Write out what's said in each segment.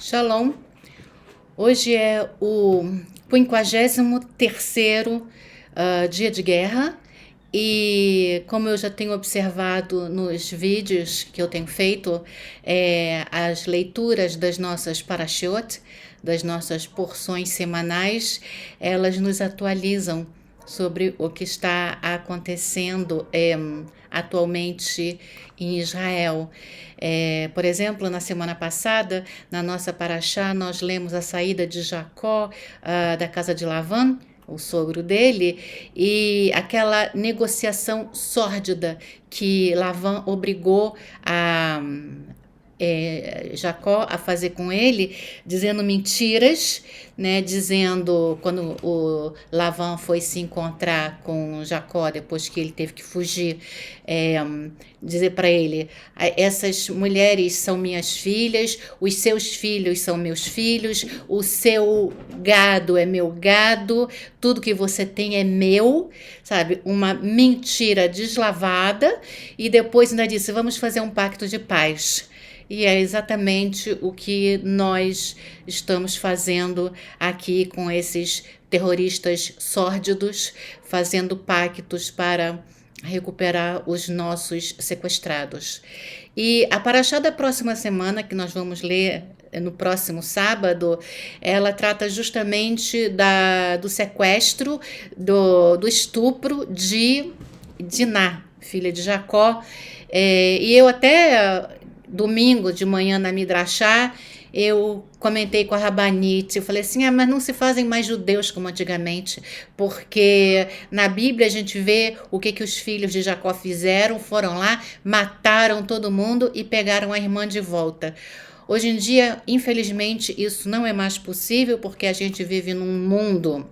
Shalom, hoje é o 53º dia de guerra e como eu já tenho observado nos vídeos que eu tenho feito, as leituras das nossas parashot, das nossas porções semanais, elas nos atualizam sobre o que está acontecendo atualmente em Israel. Por exemplo, na semana passada, na nossa paraxá, nós lemos a saída de Jacó da casa de Labã, o sogro dele, e aquela negociação sórdida que Labã obrigou Jacó a fazer com ele, dizendo mentiras, né, dizendo, quando o Labã foi se encontrar com Jacó, depois que ele teve que fugir, dizer para ele, essas mulheres são minhas filhas, os seus filhos são meus filhos, o seu gado é meu gado, tudo que você tem é meu, sabe, uma mentira deslavada, e depois ainda disse, vamos fazer um pacto de paz. E é exatamente o que nós estamos fazendo aqui com esses terroristas sórdidos, fazendo pactos para recuperar os nossos sequestrados. E a paraxá da próxima semana, que nós vamos ler no próximo sábado, ela trata justamente do sequestro, do estupro de Diná, filha de Jacó. E eu até domingo de manhã na Midrashá, eu comentei com a Rabanite, eu falei assim, mas não se fazem mais judeus como antigamente, porque na Bíblia a gente vê o que os filhos de Jacó fizeram, foram lá, mataram todo mundo e pegaram a irmã de volta. Hoje em dia, infelizmente, isso não é mais possível, porque a gente vive num mundo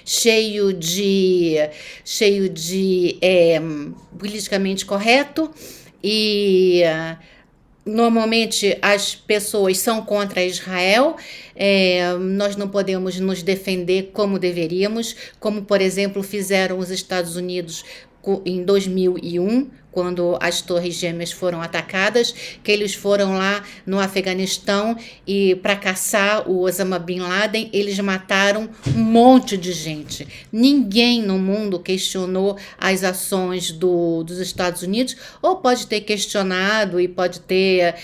cheio de politicamente correto, e normalmente as pessoas são contra Israel. Nós não podemos nos defender como deveríamos, como por exemplo fizeram os Estados Unidos em 2001, quando as Torres Gêmeas foram atacadas, que eles foram lá no Afeganistão e para caçar o Osama Bin Laden, eles mataram um monte de gente. Ninguém no mundo questionou as ações dos Estados Unidos, ou pode ter questionado e pode ter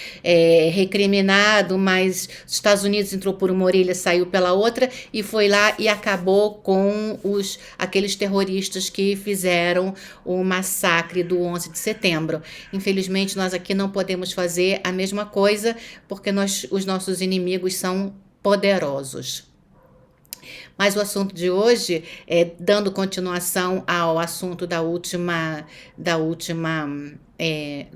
recriminado, mas os Estados Unidos entrou por uma orelha, saiu pela outra e foi lá e acabou com aqueles terroristas que fizeram o massacre do 11 de setembro. Infelizmente, nós aqui não podemos fazer a mesma coisa, porque os nossos inimigos são poderosos. Mas o assunto de hoje, dando continuação ao assunto do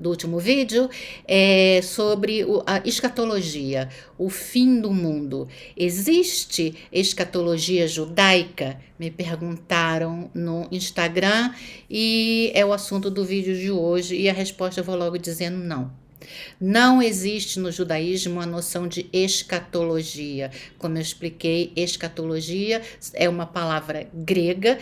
último vídeo, é sobre a escatologia, o fim do mundo. Existe escatologia judaica? Me perguntaram no Instagram e é o assunto do vídeo de hoje, e a resposta eu vou logo dizendo não. Não existe no judaísmo a noção de escatologia. Como eu expliquei, escatologia é uma palavra grega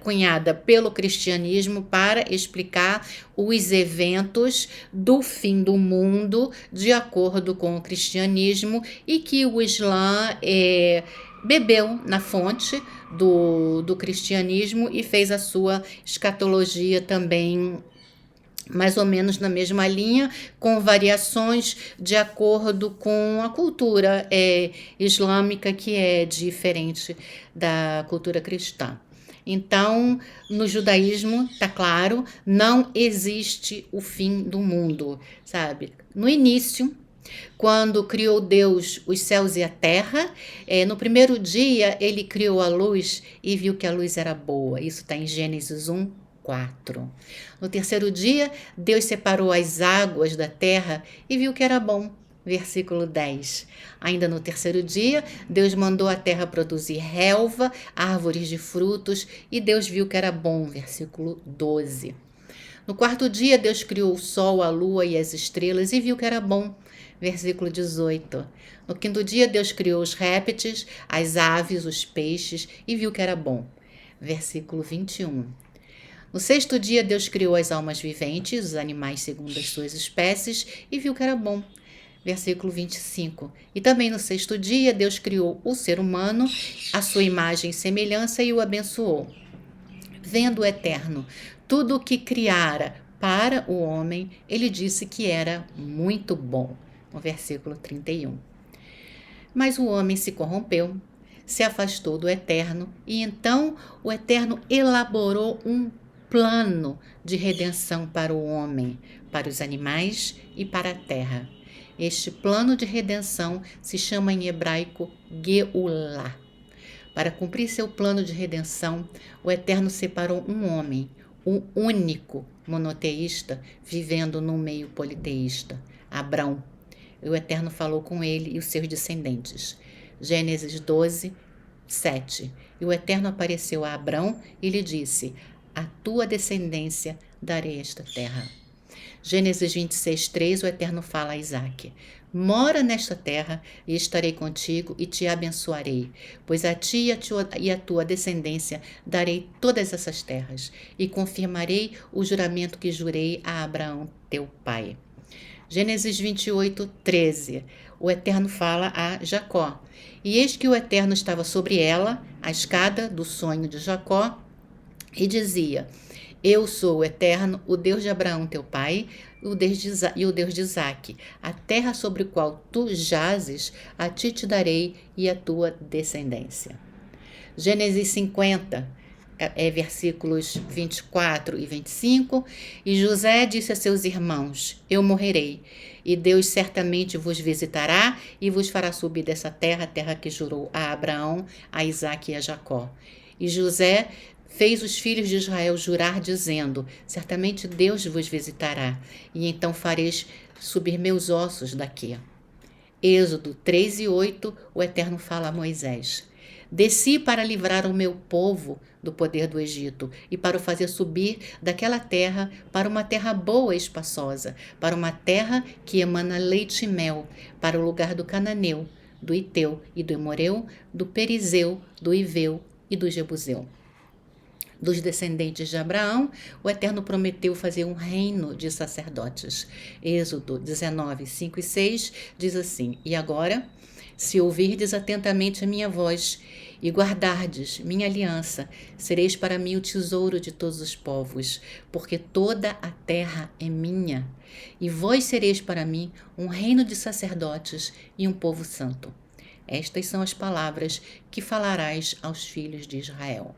cunhada pelo cristianismo para explicar os eventos do fim do mundo de acordo com o cristianismo, e que o Islã bebeu na fonte do cristianismo e fez a sua escatologia também mais ou menos na mesma linha, com variações de acordo com a cultura islâmica, que é diferente da cultura cristã. Então, no judaísmo, tá claro, não existe o fim do mundo, sabe? No início, quando criou Deus os céus e a terra, no primeiro dia ele criou a luz e viu que a luz era boa. Isso está em Gênesis 1:4. No terceiro dia, Deus separou as águas da terra e viu que era bom. Versículo 10. Ainda no terceiro dia, Deus mandou a terra produzir relva, árvores de frutos, e Deus viu que era bom. Versículo 12. No quarto dia, Deus criou o sol, a lua e as estrelas e viu que era bom. Versículo 18. No quinto dia, Deus criou os répteis, as aves, os peixes e viu que era bom. Versículo 21. No sexto dia, Deus criou as almas viventes, os animais segundo as suas espécies, e viu que era bom. versículo 25. E também no sexto dia, Deus criou o ser humano, à sua imagem e semelhança, e o abençoou. Vendo o Eterno tudo o que criara para o homem, ele disse que era muito bom. No versículo 31. Mas o homem se corrompeu, se afastou do Eterno, e então o Eterno elaborou um plano de redenção para o homem, para os animais e para a terra. Este plano de redenção se chama em hebraico Geulah. Para cumprir seu plano de redenção, o Eterno separou um homem, o único monoteísta, vivendo num meio politeísta, Abrão. E o Eterno falou com ele e os seus descendentes. Gênesis 12, 7. E o Eterno apareceu a Abrão e lhe disse: a tua descendência darei esta terra. Gênesis 26, 3, o Eterno fala a Isaque: mora nesta terra e estarei contigo e te abençoarei, pois a ti e a tua descendência darei todas essas terras e confirmarei o juramento que jurei a Abraão teu pai. Gênesis 28, 13. O Eterno fala a Jacó: e eis que o Eterno estava sobre ela, a escada do sonho de Jacó, e dizia: eu sou o Eterno, o Deus de Abraão teu pai, o Deus de Isaque. A terra sobre a qual tu jazes, a ti te darei e a tua descendência. Gênesis 50, versículos 24 e 25. E José disse a seus irmãos: eu morrerei, e Deus certamente vos visitará e vos fará subir dessa terra, a terra que jurou a Abraão, a Isaque e a Jacó. E José fez os filhos de Israel jurar, dizendo: certamente Deus vos visitará, e então fareis subir meus ossos daqui. Êxodo 3 e 8, o Eterno fala a Moisés: desci para livrar o meu povo do poder do Egito e para o fazer subir daquela terra para uma terra boa e espaçosa, para uma terra que emana leite e mel, para o lugar do Cananeu, do Iteu e do Emoreu, do Perizeu, do Iveu e do Jebuseu. Dos descendentes de Abraão, o Eterno prometeu fazer um reino de sacerdotes. Êxodo 19, 5 e 6 diz assim: e agora, se ouvirdes atentamente a minha voz e guardardes minha aliança, sereis para mim o tesouro de todos os povos, porque toda a terra é minha, e vós sereis para mim um reino de sacerdotes e um povo santo. Estas são as palavras que falarás aos filhos de Israel.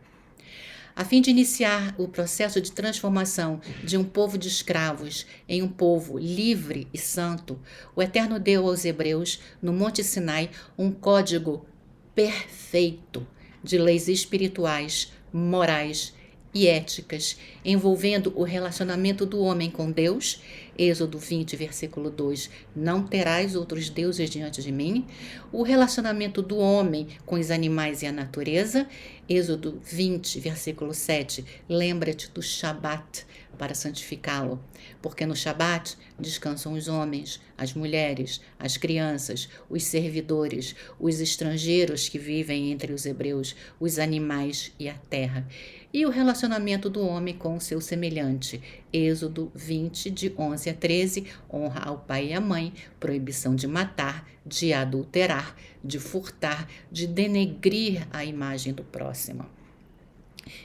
A fim de iniciar o processo de transformação de um povo de escravos em um povo livre e santo, o Eterno deu aos hebreus, no Monte Sinai, um código perfeito de leis espirituais, morais e éticas, envolvendo o relacionamento do homem com Deus, Êxodo 20, versículo 2, não terás outros deuses diante de mim, o relacionamento do homem com os animais e a natureza, Êxodo 20, versículo 7, lembra-te do Shabat para santificá-lo, porque no Shabat descansam os homens, as mulheres, as crianças, os servidores, os estrangeiros que vivem entre os hebreus, os animais e a terra, e o relacionamento do homem com o seu semelhante, Êxodo 20, de 11 a 13, honra ao pai e à mãe, proibição de matar, de adulterar, de furtar, de denegrir a imagem do próximo.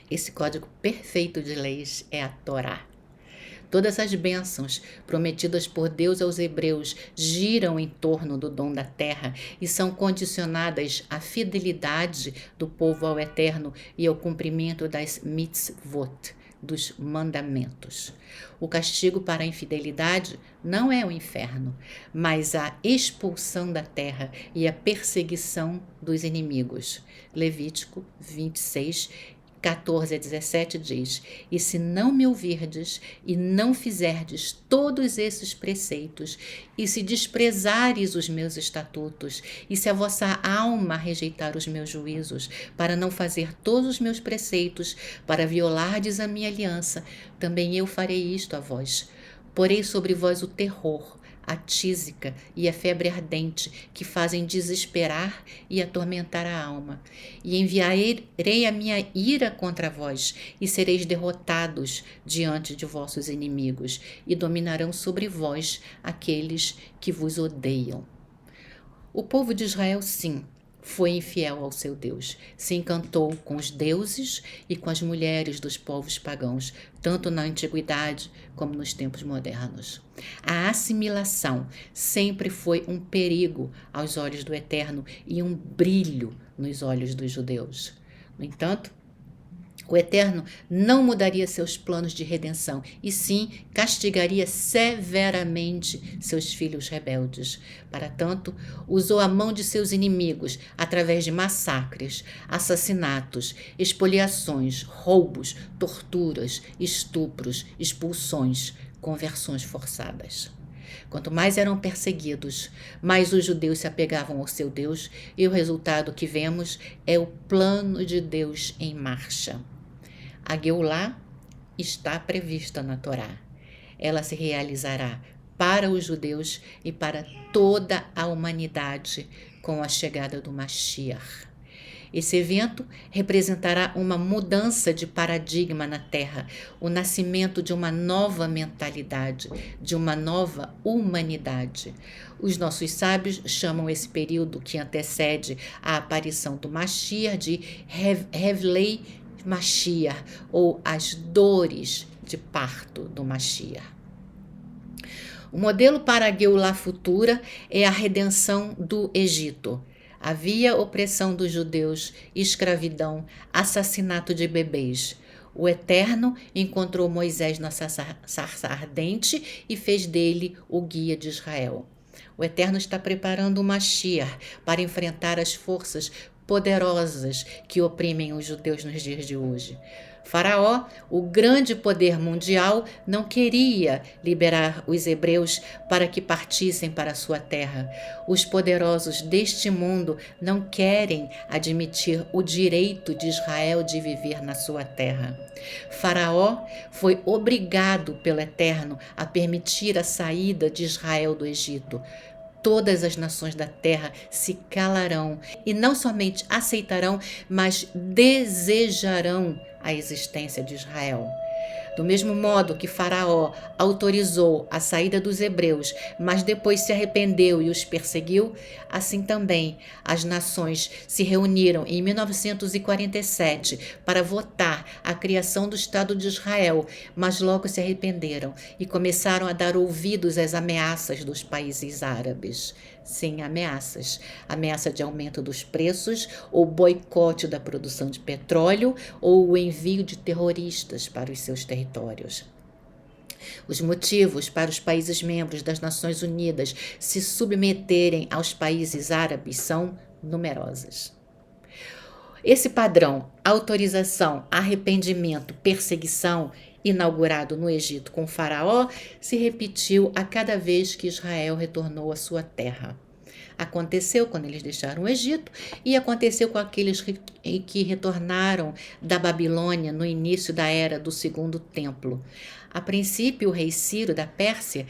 Esse código perfeito de leis é a Torá. Todas as bênçãos prometidas por Deus aos hebreus giram em torno do dom da terra e são condicionadas à fidelidade do povo ao Eterno e ao cumprimento das mitzvot, dos mandamentos. O castigo para a infidelidade não é o inferno, mas a expulsão da terra e a perseguição dos inimigos. Levítico 26, 14 a 17 diz: e se não me ouvirdes e não fizerdes todos esses preceitos, e se desprezares os meus estatutos, e se a vossa alma rejeitar os meus juízos, para não fazer todos os meus preceitos, para violardes a minha aliança, também eu farei isto a vós. Porei sobre vós o terror, a tísica e a febre ardente, que fazem desesperar e atormentar a alma. E enviarei a minha ira contra vós, e sereis derrotados diante de vossos inimigos, e dominarão sobre vós aqueles que vos odeiam. O povo de Israel, sim, foi infiel ao seu Deus, se encantou com os deuses e com as mulheres dos povos pagãos, tanto na antiguidade como nos tempos modernos. A assimilação sempre foi um perigo aos olhos do Eterno e um brilho nos olhos dos judeus. No entanto, o Eterno não mudaria seus planos de redenção, e sim castigaria severamente seus filhos rebeldes. Para tanto, usou a mão de seus inimigos através de massacres, assassinatos, expoliações, roubos, torturas, estupros, expulsões, conversões forçadas. Quanto mais eram perseguidos, mais os judeus se apegavam ao seu Deus, e o resultado que vemos é o plano de Deus em marcha. A Geulá está prevista na Torá. Ela se realizará para os judeus e para toda a humanidade com a chegada do Mashiach. Esse evento representará uma mudança de paradigma na Terra, o nascimento de uma nova mentalidade, de uma nova humanidade. Os nossos sábios chamam esse período que antecede a aparição do Mashiach de Hevlei Mashiach, ou as dores de parto do Mashiach. O modelo para a Geulá futura é a redenção do Egito. Havia opressão dos judeus, escravidão, assassinato de bebês. O Eterno encontrou Moisés na sarça ardente e fez dele o guia de Israel. O Eterno está preparando o Mashiach para enfrentar as forças poderosas que oprimem os judeus nos dias de hoje. Faraó, o grande poder mundial, não queria liberar os hebreus para que partissem para a sua terra. Os poderosos deste mundo não querem admitir o direito de Israel de viver na sua terra. Faraó foi obrigado pelo Eterno a permitir a saída de Israel do Egito. Todas as nações da terra se calarão e não somente aceitarão, mas desejarão a existência de Israel. Do mesmo modo que Faraó autorizou a saída dos hebreus, mas depois se arrependeu e os perseguiu, assim também as nações se reuniram em 1947 para votar a criação do Estado de Israel, mas logo se arrependeram e começaram a dar ouvidos às ameaças dos países árabes. Sim, ameaças. Ameaça de aumento dos preços, ou boicote da produção de petróleo, ou o envio de terroristas para os seus territórios. Os motivos para os países membros das Nações Unidas se submeterem aos países árabes são numerosos. Esse padrão, autorização, arrependimento, perseguição, inaugurado no Egito com Faraó, se repetiu a cada vez que Israel retornou à sua terra. Aconteceu quando eles deixaram o Egito e aconteceu com aqueles que retornaram da Babilônia no início da era do Segundo Templo. A princípio, o rei Ciro da Pérsia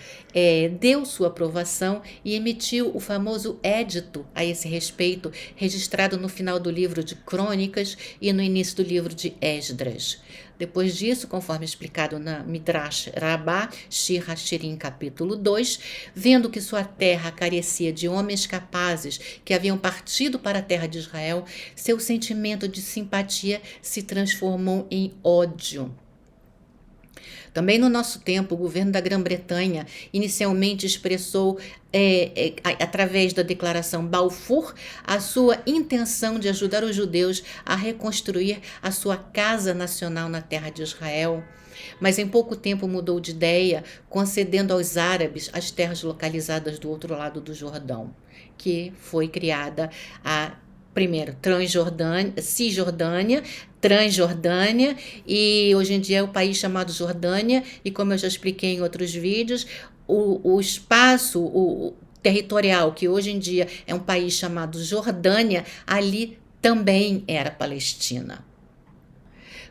deu sua aprovação e emitiu o famoso édito a esse respeito, registrado no final do livro de Crônicas e no início do livro de Esdras. Depois disso, conforme explicado na Midrash Rabbah, Shir HaShirim, capítulo 2, vendo que sua terra carecia de homens capazes que haviam partido para a terra de Israel, seu sentimento de simpatia se transformou em ódio. Também no nosso tempo, o governo da Grã-Bretanha inicialmente expressou, através da declaração Balfour, a sua intenção de ajudar os judeus a reconstruir a sua casa nacional na terra de Israel. Mas em pouco tempo mudou de ideia, concedendo aos árabes as terras localizadas do outro lado do Jordão, que foi criada primeiro, Cisjordânia, Transjordânia, e hoje em dia é o país chamado Jordânia, e como eu já expliquei em outros vídeos, o espaço territorial, que hoje em dia é um país chamado Jordânia, ali também era Palestina.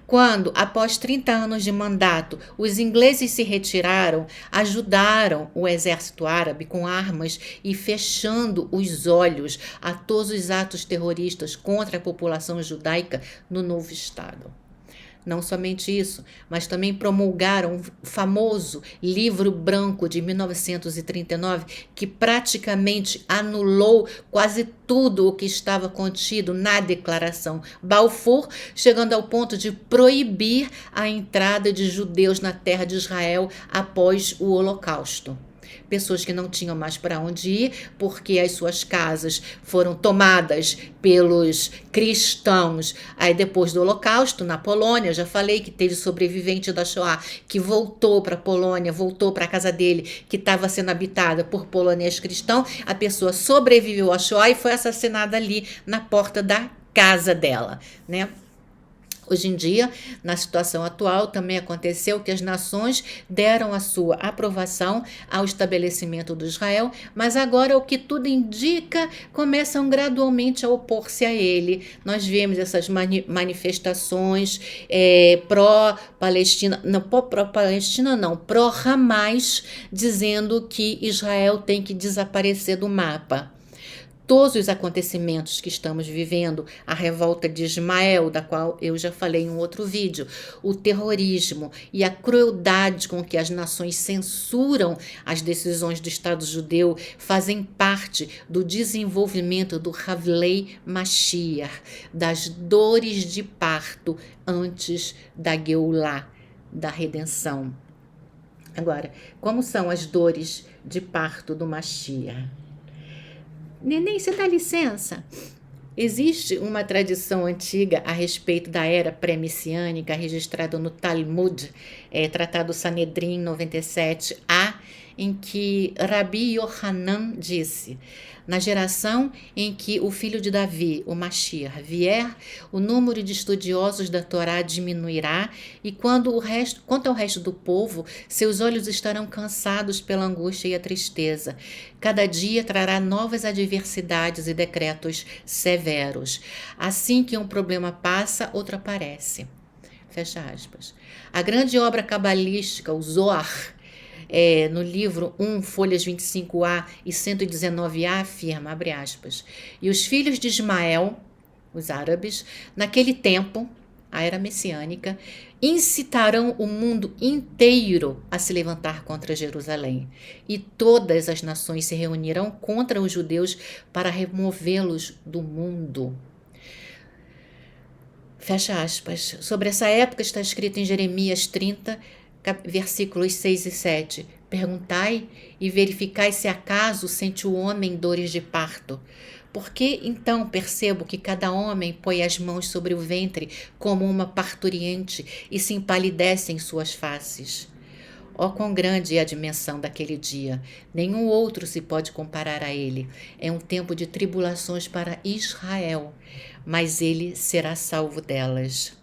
Quando, após 30 anos de mandato, os ingleses se retiraram, ajudaram o exército árabe com armas e fechando os olhos a todos os atos terroristas contra a população judaica no novo Estado. Não somente isso, mas também promulgaram o famoso Livro Branco de 1939, que praticamente anulou quase tudo o que estava contido na Declaração Balfour, chegando ao ponto de proibir a entrada de judeus na terra de Israel após o Holocausto. Pessoas que não tinham mais para onde ir, porque as suas casas foram tomadas pelos cristãos. Aí depois do Holocausto, na Polônia, já falei que teve sobrevivente da Shoah que voltou para a Polônia, voltou para a casa dele, que estava sendo habitada por polonês cristão. A pessoa sobreviveu à Shoah e foi assassinada ali na porta da casa dela, né? Hoje em dia, na situação atual, também aconteceu que as nações deram a sua aprovação ao estabelecimento do Israel, mas agora, o que tudo indica, começam gradualmente a opor-se a ele. Nós vemos essas manifestações pró-Palestina, não pró-Palestina não, pró-Hamas, dizendo que Israel tem que desaparecer do mapa. Todos os acontecimentos que estamos vivendo, a revolta de Ismael, da qual eu já falei em um outro vídeo, o terrorismo e a crueldade com que as nações censuram as decisões do Estado judeu fazem parte do desenvolvimento do Havlei Mashiach, das dores de parto antes da Geulah, da redenção. Agora, como são as dores de parto do Mashiach? Neném, você dá licença? Existe uma tradição antiga a respeito da era pré-messiânica, registrada no Talmud, Tratado Sanedrim 97a, em que Rabi Yohanan disse: na geração em que o filho de Davi, o Mashiach, vier, o número de estudiosos da Torá diminuirá, e quanto ao resto do povo, seus olhos estarão cansados pela angústia e a tristeza. Cada dia trará novas adversidades e decretos severos. Assim que um problema passa, outro aparece. Fecha aspas. A grande obra cabalística, o Zohar, no livro 1, folhas 25a e 119a, afirma, abre aspas, e os filhos de Ismael, os árabes, naquele tempo, a era messiânica, incitarão o mundo inteiro a se levantar contra Jerusalém, e todas as nações se reunirão contra os judeus para removê-los do mundo. Fecha aspas. Sobre essa época está escrito em Jeremias 30, versículos 6 e 7. Perguntai e verificai se acaso sente o homem dores de parto. Porque então percebo que cada homem põe as mãos sobre o ventre como uma parturiente e se empalidece em suas faces. Ó, quão grande é a dimensão daquele dia! Nenhum outro se pode comparar a ele. É um tempo de tribulações para Israel, mas ele será salvo delas.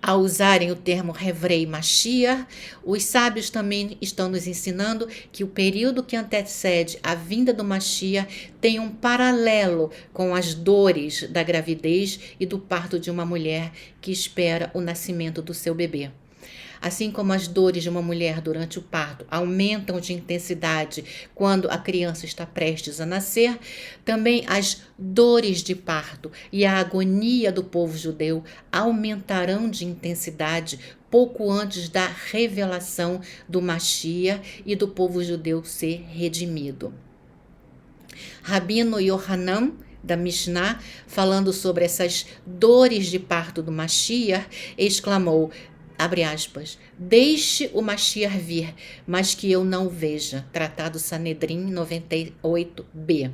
Ao usarem o termo Hevrei Mashiach, os sábios também estão nos ensinando que o período que antecede a vinda do Mashiach tem um paralelo com as dores da gravidez e do parto de uma mulher que espera o nascimento do seu bebê. Assim como as dores de uma mulher durante o parto aumentam de intensidade quando a criança está prestes a nascer, também as dores de parto e a agonia do povo judeu aumentarão de intensidade pouco antes da revelação do Mashiach e do povo judeu ser redimido. Rabino Yohanan, da Mishnah, falando sobre essas dores de parto do Mashiach, exclamou, abre aspas, deixe o Mashiach vir, mas que eu não o veja. Tratado Sanedrim 98b.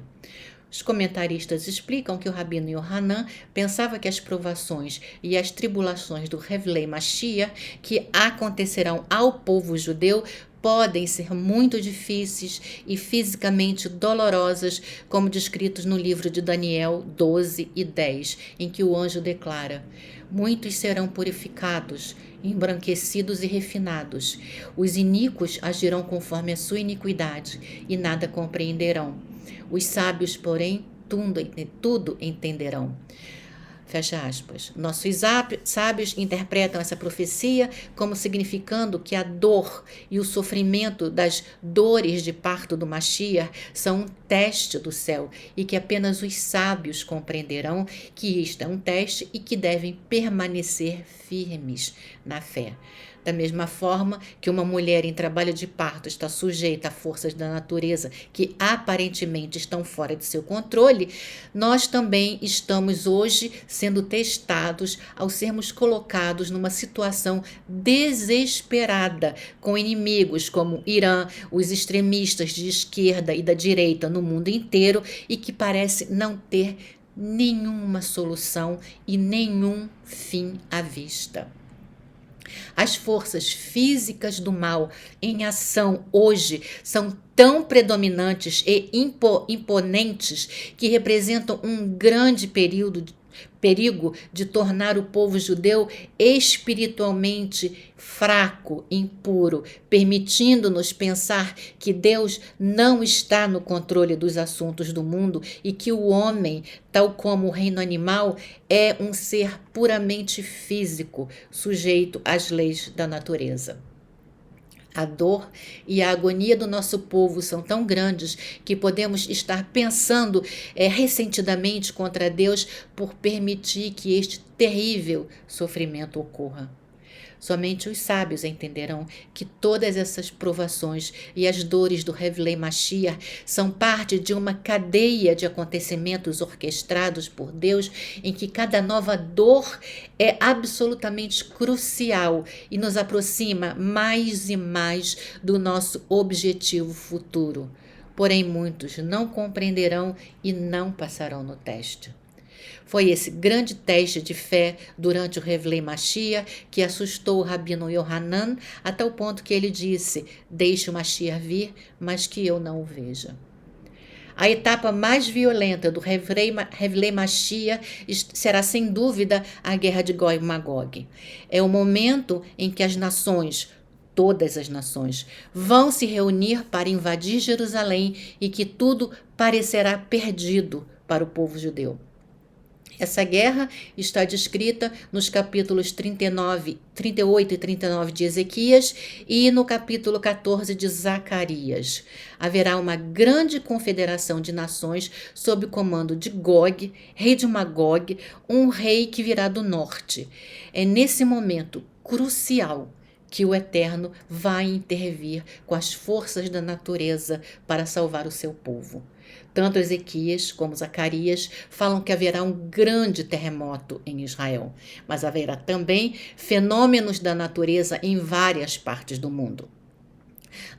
Os comentaristas explicam que o Rabino Yohanan pensava que as provações e as tribulações do Havlei Mashiach que acontecerão ao povo judeu podem ser muito difíceis e fisicamente dolorosas, como descritos no livro de Daniel 12 e 10, em que o anjo declara: muitos serão purificados, embranquecidos e refinados. Os iníquos agirão conforme a sua iniquidade e nada compreenderão. Os sábios, porém, tudo entenderão. Fecha aspas. Nossos sábios interpretam essa profecia como significando que a dor e o sofrimento das dores de parto do Mashiach são um teste do céu e que apenas os sábios compreenderão que isto é um teste e que devem permanecer firmes na fé. Da mesma forma que uma mulher em trabalho de parto está sujeita a forças da natureza que aparentemente estão fora de seu controle, nós também estamos hoje sendo testados ao sermos colocados numa situação desesperada com inimigos como Irã, os extremistas de esquerda e da direita no mundo inteiro e que parece não ter nenhuma solução e nenhum fim à vista. As forças físicas do mal em ação hoje são tão predominantes e imponentes que representam um grande perigo de tornar o povo judeu espiritualmente fraco, impuro, permitindo-nos pensar que Deus não está no controle dos assuntos do mundo e que o homem, tal como o reino animal, é um ser puramente físico, sujeito às leis da natureza. A dor e a agonia do nosso povo são tão grandes que podemos estar pensando ressentidamente contra Deus por permitir que este terrível sofrimento ocorra. Somente os sábios entenderão que todas essas provações e as dores do Hevlei Mashiach são parte de uma cadeia de acontecimentos orquestrados por Deus, em que cada nova dor é absolutamente crucial e nos aproxima mais e mais do nosso objetivo futuro. Porém, muitos não compreenderão e não passarão no teste. Foi esse grande teste de fé durante o Hevlei Mashiach que assustou o Rabino Yohanan a tal ponto que ele disse: deixe o Mashiach vir, mas que eu não o veja. A etapa mais violenta do Hevlei Mashiach será, sem dúvida, a guerra de Gog e Magog. É o momento em que as nações, todas as nações, vão se reunir para invadir Jerusalém e que tudo parecerá perdido para o povo judeu. Essa guerra está descrita nos capítulos 38 e 39 de Ezequias e no capítulo 14 de Zacarias. Haverá uma grande confederação de nações sob o comando de Gog, rei de Magog, um rei que virá do norte. É nesse momento crucial que o Eterno vai intervir com as forças da natureza para salvar o seu povo. Tanto Ezequias como Zacarias falam que haverá um grande terremoto em Israel, mas haverá também fenômenos da natureza em várias partes do mundo.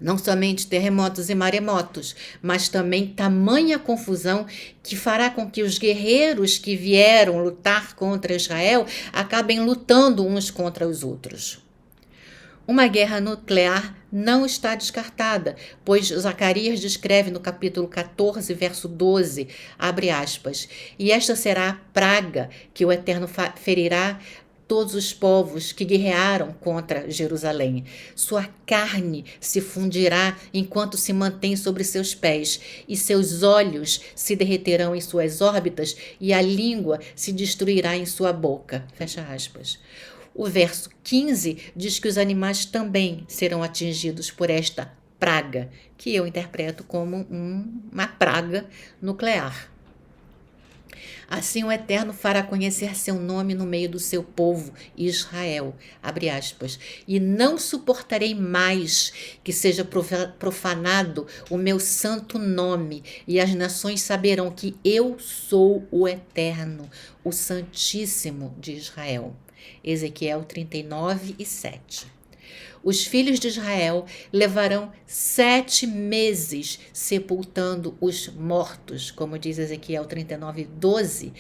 Não somente terremotos e maremotos, mas também tamanha confusão que fará com que os guerreiros que vieram lutar contra Israel acabem lutando uns contra os outros. Uma guerra nuclear não está descartada, pois Zacarias descreve no capítulo 14, verso 12, abre aspas, e esta será a praga que o Eterno ferirá todos os povos que guerrearam contra Jerusalém. Sua carne se fundirá enquanto se mantém sobre seus pés, e seus olhos se derreterão em suas órbitas, e a língua se destruirá em sua boca. Fecha aspas. O verso 15 diz que os animais também serão atingidos por esta praga, que eu interpreto como uma praga nuclear. Assim o Eterno fará conhecer seu nome no meio do seu povo, Israel, abre aspas, e não suportarei mais que seja profanado o meu santo nome, e as nações saberão que eu sou o Eterno, o Santíssimo de Israel. Ezequiel 39 e 7. Os filhos de Israel levarão 7 meses sepultando os mortos, como diz Ezequiel 39, 12.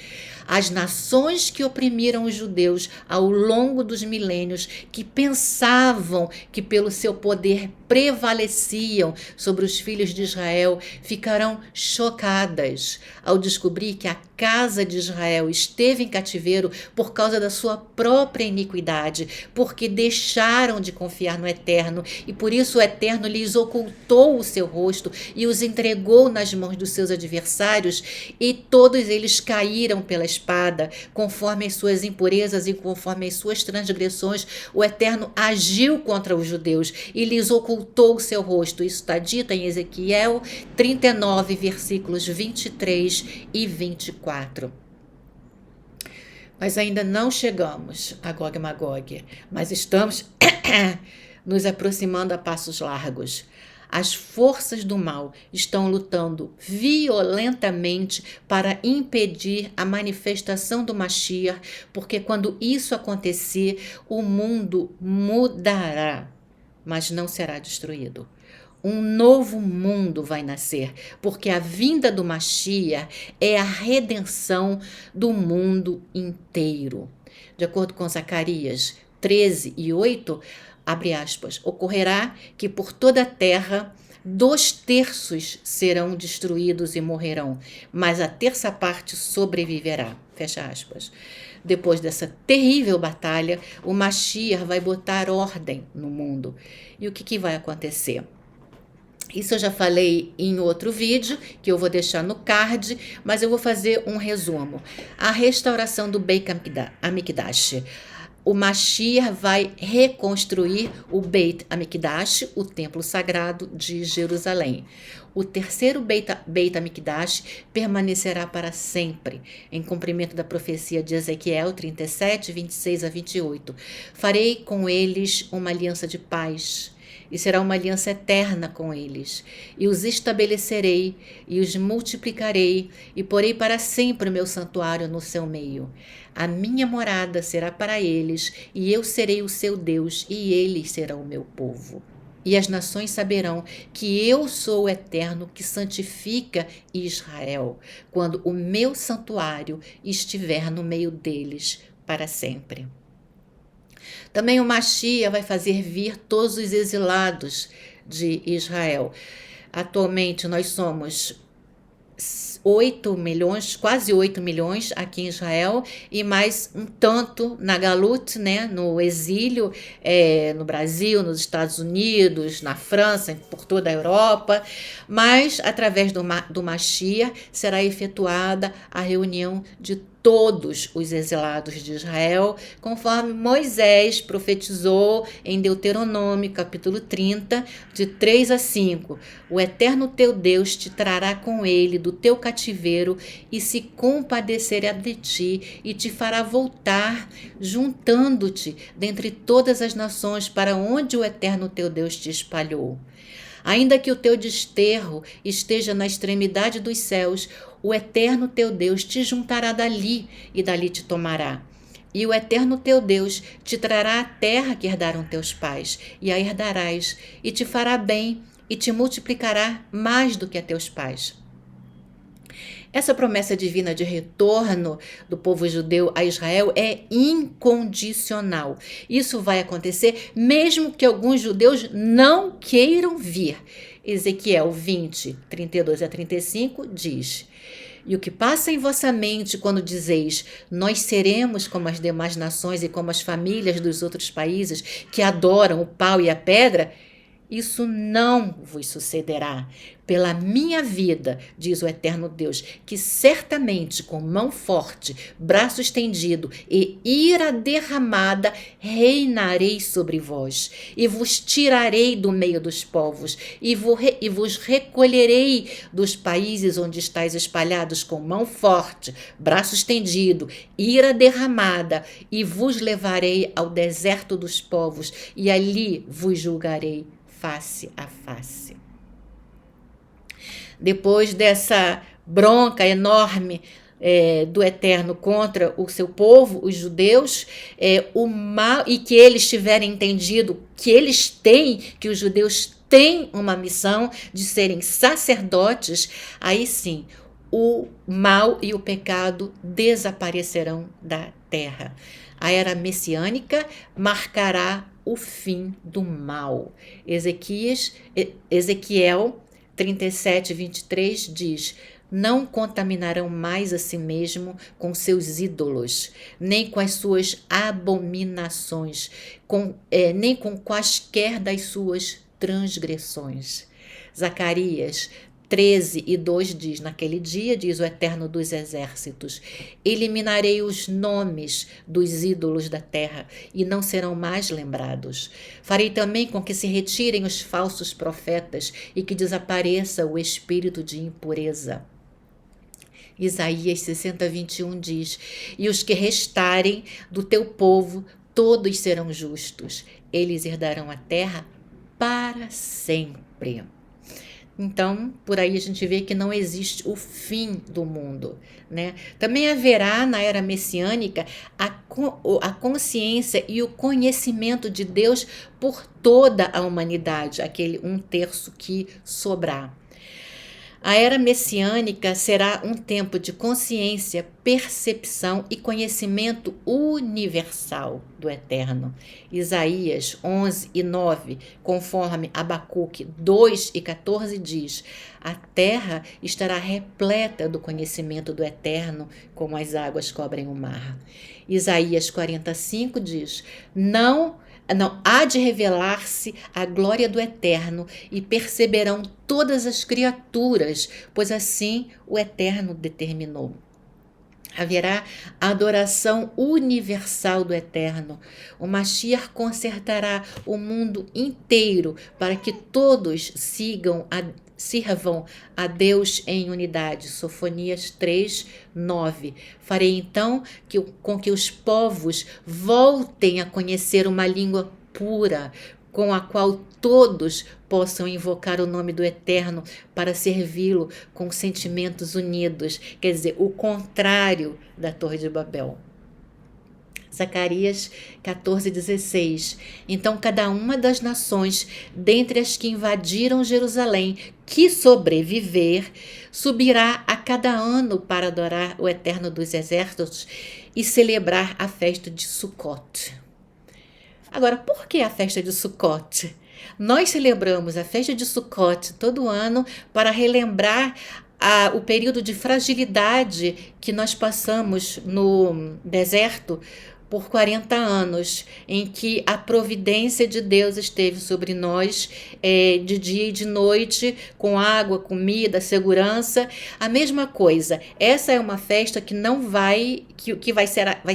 As nações que oprimiram os judeus ao longo dos milênios, que pensavam que pelo seu poder prevaleciam sobre os filhos de Israel, ficarão chocadas ao descobrir que a casa de Israel esteve em cativeiro por causa da sua própria iniquidade, porque deixaram de confiar no Eterno, e por isso o Eterno lhes ocultou o seu rosto e os entregou nas mãos dos seus adversários, e todos eles caíram pela espada, conforme as suas impurezas e conforme as suas transgressões. O Eterno agiu contra os judeus e lhes ocultou o seu rosto. Isso está dito em Ezequiel 39, versículos 23 e 24. Nós ainda não chegamos a Gog e Magog, mas estamos nos aproximando a passos largos. As forças do mal estão lutando violentamente para impedir a manifestação do Mashiach, porque quando isso acontecer, o mundo mudará, mas não será destruído. Um novo mundo vai nascer, porque a vinda do Mashiach é a redenção do mundo inteiro. De acordo com Zacarias 13 e 8, abre aspas, ocorrerá que por toda a terra 2/3 serão destruídos e morrerão, mas a terça parte sobreviverá. Fecha aspas. Depois dessa terrível batalha, o Mashiach vai botar ordem no mundo. E o que vai acontecer? Isso eu já falei em outro vídeo, que eu vou deixar no card, mas eu vou fazer um resumo. A restauração do Beit HaMikdash. O Mashiach vai reconstruir o Beit HaMikdash, o templo sagrado de Jerusalém. O terceiro Beit HaMikdash permanecerá para sempre, em cumprimento da profecia de Ezequiel 37, 26 a 28. Farei com eles uma aliança de paz, e será uma aliança eterna com eles. E os estabelecerei, e os multiplicarei, e porei para sempre o meu santuário no seu meio. A minha morada será para eles, e eu serei o seu Deus, e eles serão o meu povo. E as nações saberão que eu sou o Eterno que santifica Israel, quando o meu santuário estiver no meio deles para sempre. Também o Mashiach vai fazer vir todos os exilados de Israel. Atualmente nós somos 8 milhões, quase 8 milhões aqui em Israel, e mais um tanto na Galut, né, no exílio, no Brasil, nos Estados Unidos, na França, por toda a Europa. Mas através do Mashiach será efetuada a reunião de todos os exilados de Israel, conforme Moisés profetizou em Deuteronômio, capítulo 30, de 3 a 5. O Eterno teu Deus te trará com ele do teu cativeiro e se compadecerá de ti e te fará voltar, juntando-te dentre todas as nações para onde o Eterno teu Deus te espalhou. Ainda que o teu desterro esteja na extremidade dos céus, o Eterno teu Deus te juntará dali e dali te tomará. E o Eterno teu Deus te trará a terra que herdaram teus pais, e a herdarás, e te fará bem, e te multiplicará mais do que a teus pais. Essa promessa divina de retorno do povo judeu a Israel é incondicional. Isso vai acontecer mesmo que alguns judeus não queiram vir. Ezequiel 20, 32 a 35 diz: e o que passa em vossa mente quando dizeis, nós seremos como as demais nações e como as famílias dos outros países que adoram o pau e a pedra, isso não vos sucederá. Pela minha vida, diz o Eterno Deus, que certamente com mão forte, braço estendido e ira derramada, reinarei sobre vós, e vos tirarei do meio dos povos, e vos recolherei dos países onde estáis espalhados com mão forte, braço estendido, ira derramada, e vos levarei ao deserto dos povos, e ali vos julgarei face a face. Depois dessa bronca enorme do Eterno contra o seu povo, os judeus, o mal, e que eles tiverem entendido que os judeus têm uma missão de serem sacerdotes, aí sim, o mal e o pecado desaparecerão da terra. A era messiânica marcará o fim do mal. Ezequiel 37, 23 diz: não contaminarão mais a si mesmo com seus ídolos, nem com as suas abominações, nem com quaisquer das suas transgressões. Zacarias 13 e 2 diz: naquele dia, diz o Eterno dos Exércitos, eliminarei os nomes dos ídolos da terra e não serão mais lembrados. Farei também com que se retirem os falsos profetas e que desapareça o espírito de impureza. Isaías 60, 21 diz: e os que restarem do teu povo, todos serão justos. Eles herdarão a terra para sempre. Então, por aí a gente vê que não existe o fim do mundo, né? Também haverá na era messiânica a consciência e o conhecimento de Deus por toda a humanidade, aquele 1/3 que sobrar. A era messiânica será um tempo de consciência, percepção e conhecimento universal do Eterno. Isaías 11 e 9, conforme Abacuque 2 e 14 diz: a terra estará repleta do conhecimento do Eterno, como as águas cobrem o mar. Isaías 45 diz: não há de revelar-se a glória do Eterno e perceberão todas as criaturas, pois assim o Eterno determinou. Haverá a adoração universal do Eterno. O Mashiach consertará o mundo inteiro para que todos sirvam a Deus em unidade. Sofonias 3, 9. Farei então com que os povos voltem a conhecer uma língua pura, com a qual todos possam invocar o nome do Eterno para servi-lo com sentimentos unidos. Quer dizer, o contrário da Torre de Babel. Zacarias 14, 16. Então cada uma das nações, dentre as que invadiram Jerusalém, que sobreviver, subirá a cada ano para adorar o Eterno dos Exércitos e celebrar a festa de Sukkot. Agora, por que a festa de Sukkot? Nós celebramos a festa de Sukkot todo ano para relembrar o período de fragilidade que nós passamos no deserto por 40 anos, em que a providência de Deus esteve sobre nós de dia e de noite, com água, comida, segurança. A mesma coisa, essa é uma festa que não vai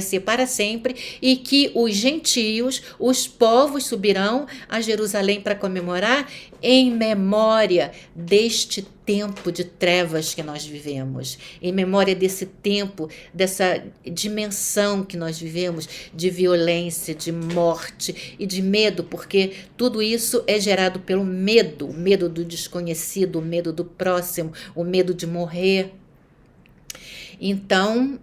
ser para sempre, e que os gentios, os povos subirão a Jerusalém para comemorar em memória deste tempo de trevas que nós vivemos, em memória desse tempo, dessa dimensão que nós vivemos, de violência, de morte e de medo, porque tudo isso é gerado pelo medo, o medo do desconhecido, o medo do próximo, o medo de morrer. Então,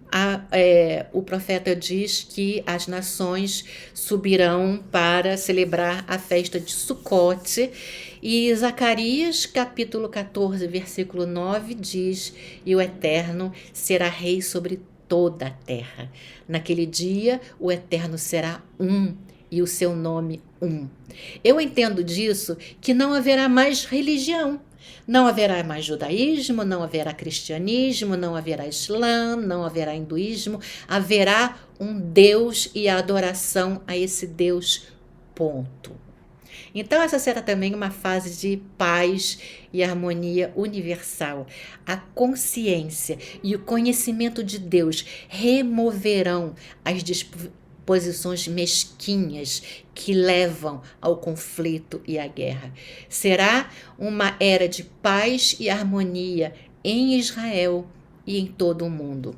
o profeta diz que as nações subirão para celebrar a festa de Sukkot. E Zacarias, capítulo 14, versículo 9, diz: e o Eterno será rei sobre toda a terra. Naquele dia, o Eterno será um, e o seu nome um. Eu entendo disso que não haverá mais religião. Não haverá mais judaísmo, não haverá cristianismo, não haverá islã, não haverá hinduísmo. Haverá um Deus e a adoração a esse Deus, ponto. Então essa será também uma fase de paz e harmonia universal. A consciência e o conhecimento de Deus removerão as disposições mesquinhas que levam ao conflito e à guerra. Será uma era de paz e harmonia em Israel e em todo o mundo.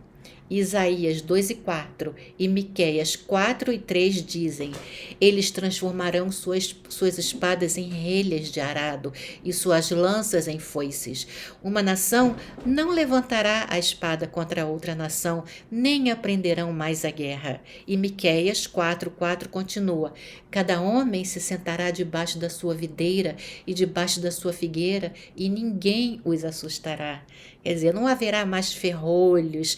Isaías 2 e 4 e Miqueias 4 e 3 dizem: eles transformarão suas espadas em relhas de arado e suas lanças em foices. Uma nação não levantará a espada contra outra nação, nem aprenderão mais a guerra. E Miqueias 4:4 continua: cada homem se sentará debaixo da sua videira e debaixo da sua figueira, e ninguém os assustará. Quer dizer, não haverá mais ferrolhos,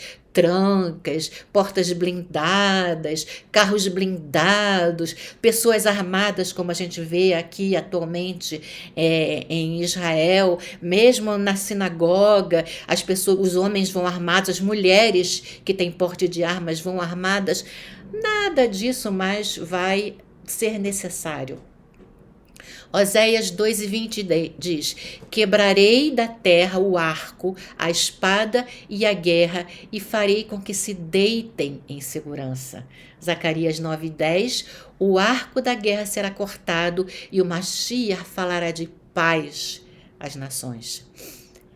brancas, portas blindadas, carros blindados, pessoas armadas, como a gente vê aqui atualmente em Israel, mesmo na sinagoga, os homens vão armados, as mulheres que têm porte de armas vão armadas. Nada disso mais vai ser necessário. Oséias 2:20 diz: quebrarei da terra o arco, a espada e a guerra, e farei com que se deitem em segurança. Zacarias 9:10: o arco da guerra será cortado e o Mashiach falará de paz às nações.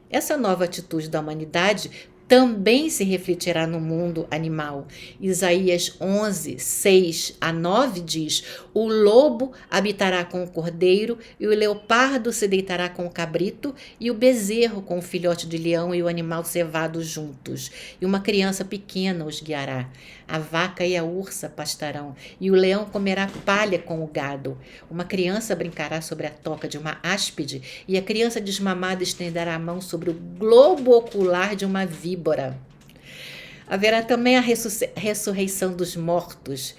Essa nova atitude da humanidade também se refletirá no mundo animal. Isaías 11:6-9 diz: o lobo habitará com o cordeiro, e o leopardo se deitará com o cabrito, e o bezerro com o filhote de leão e o animal cevado juntos, e uma criança pequena os guiará. A vaca e a ursa pastarão, e o leão comerá palha com o gado. Uma criança brincará sobre a toca de uma áspide, e a criança desmamada estenderá a mão sobre o globo ocular de uma víbora. Haverá também a ressurreição dos mortos.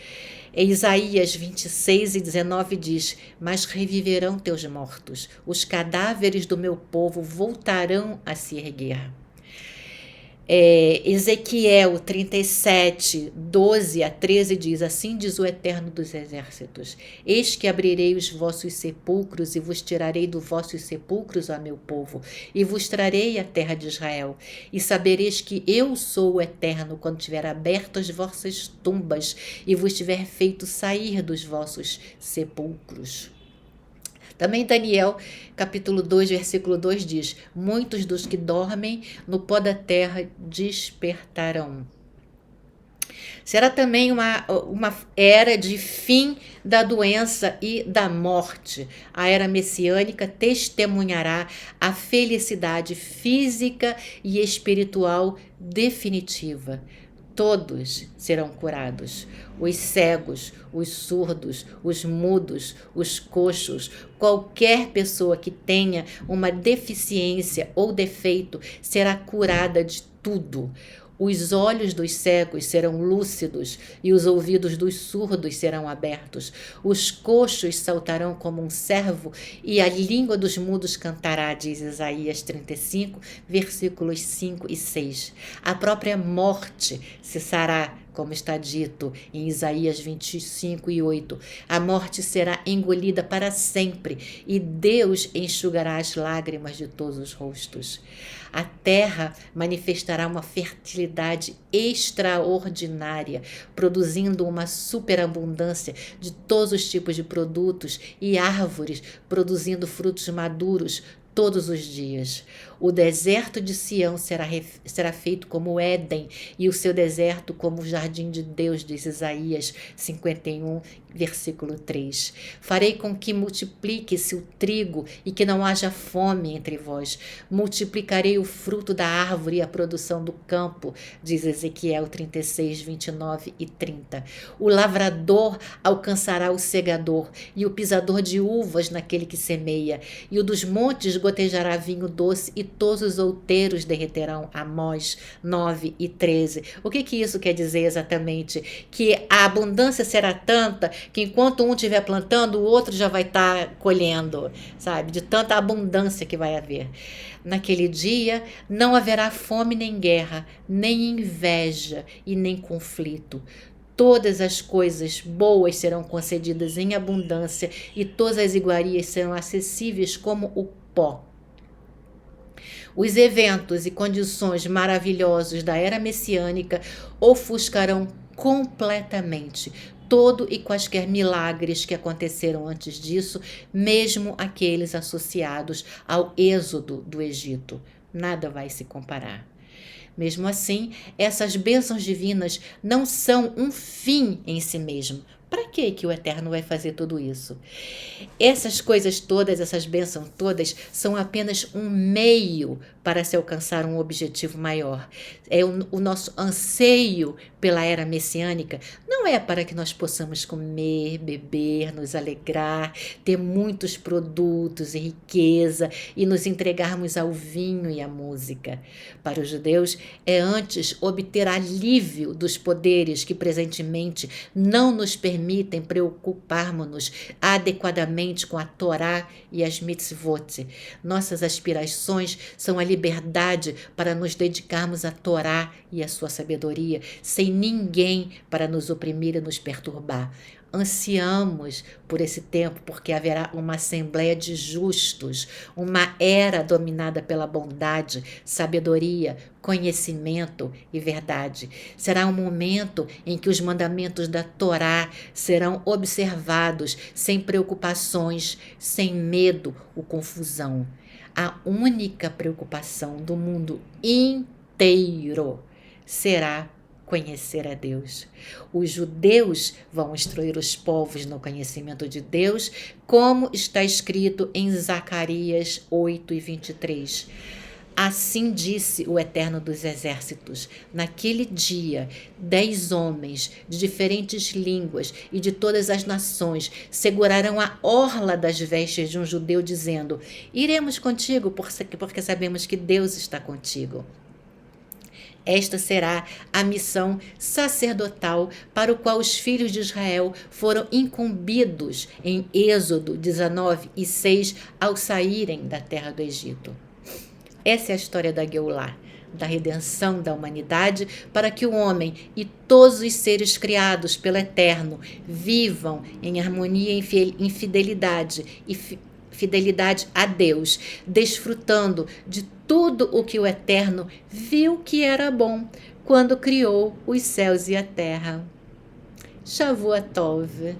Em Isaías 26:19 diz: mas reviverão teus mortos, os cadáveres do meu povo voltarão a se erguer. Ezequiel 37:12-13 diz: assim diz o Eterno dos Exércitos: eis que abrirei os vossos sepulcros e vos tirarei dos vossos sepulcros, ó meu povo, e vos trarei a terra de Israel, e sabereis que eu sou o Eterno quando tiver aberto as vossas tumbas e vos tiver feito sair dos vossos sepulcros. Também Daniel, capítulo 2, versículo 2 diz: muitos dos que dormem no pó da terra despertarão. Será também uma era de fim da doença e da morte. A era messiânica testemunhará a felicidade física e espiritual definitiva. Todos serão curados: os cegos, os surdos, os mudos, os coxos, qualquer pessoa que tenha uma deficiência ou defeito será curada de tudo. Os olhos dos cegos serão lúcidos e os ouvidos dos surdos serão abertos. Os coxos saltarão como um cervo e a língua dos mudos cantará, diz Isaías 35, versículos 5 e 6. A própria morte cessará, como está dito em Isaías 25:8. A morte será engolida para sempre e Deus enxugará as lágrimas de todos os rostos. A terra manifestará uma fertilidade extraordinária, produzindo uma superabundância de todos os tipos de produtos e árvores produzindo frutos maduros todos os dias. O deserto de Sião será feito como o Éden, e o seu deserto como o jardim de Deus, diz Isaías 51, versículo 3. Farei com que multiplique-se o trigo e que não haja fome entre vós. Multiplicarei o fruto da árvore e a produção do campo, diz Ezequiel 36, 29 e 30. O lavrador alcançará o segador, e o pisador de uvas naquele que semeia, e o dos montes gotejará vinho doce, e todos os outeiros derreterão. Amós 9 e 13. O que isso quer dizer exatamente? Que a abundância será tanta que enquanto um estiver plantando, o outro já vai estar colhendo, sabe? De tanta abundância que vai haver. Naquele dia não haverá fome nem guerra, nem inveja e nem conflito. Todas as coisas boas serão concedidas em abundância e todas as iguarias serão acessíveis como o pó. Os eventos e condições maravilhosos da era messiânica ofuscarão completamente todo e quaisquer milagres que aconteceram antes disso, mesmo aqueles associados ao êxodo do Egito. Nada vai se comparar. Mesmo assim, essas bênçãos divinas não são um fim em si mesmo. Para que o Eterno vai fazer tudo isso? Essas coisas todas, essas bênçãos todas, são apenas um meio para se alcançar um objetivo maior. É o nosso anseio pela era messiânica não não é para que nós possamos comer, beber, nos alegrar, ter muitos produtos e riqueza e nos entregarmos ao vinho e à música. Para os judeus, é antes obter alívio dos poderes que presentemente não nos permitem preocuparmos-nos adequadamente com a Torá e as mitzvot. Nossas aspirações são a liberdade para nos dedicarmos à Torá e à sua sabedoria, sem ninguém para nos oprimir e nos perturbar. Ansiamos por esse tempo, porque haverá uma assembleia de justos, uma era dominada pela bondade, sabedoria, conhecimento e verdade. Será um momento em que os mandamentos da Torá serão observados sem preocupações, sem medo ou confusão. A única preocupação do mundo inteiro será conhecer a Deus. Os judeus vão instruir os povos no conhecimento de Deus, como está escrito em Zacarias 8:23. Assim disse o Eterno dos Exércitos: naquele dia, 10 homens de diferentes línguas e de todas as nações segurarão a orla das vestes de um judeu, dizendo: iremos contigo, porque sabemos que Deus está contigo. Esta será a missão sacerdotal para o qual os filhos de Israel foram incumbidos em Êxodo 19:6 ao saírem da terra do Egito. Essa é a história da Geulah, da redenção da humanidade, para que o homem e todos os seres criados pelo Eterno vivam em harmonia e fidelidade fidelidade a Deus, desfrutando de tudo o que o Eterno viu que era bom quando criou os céus e a terra. Shavua Tov.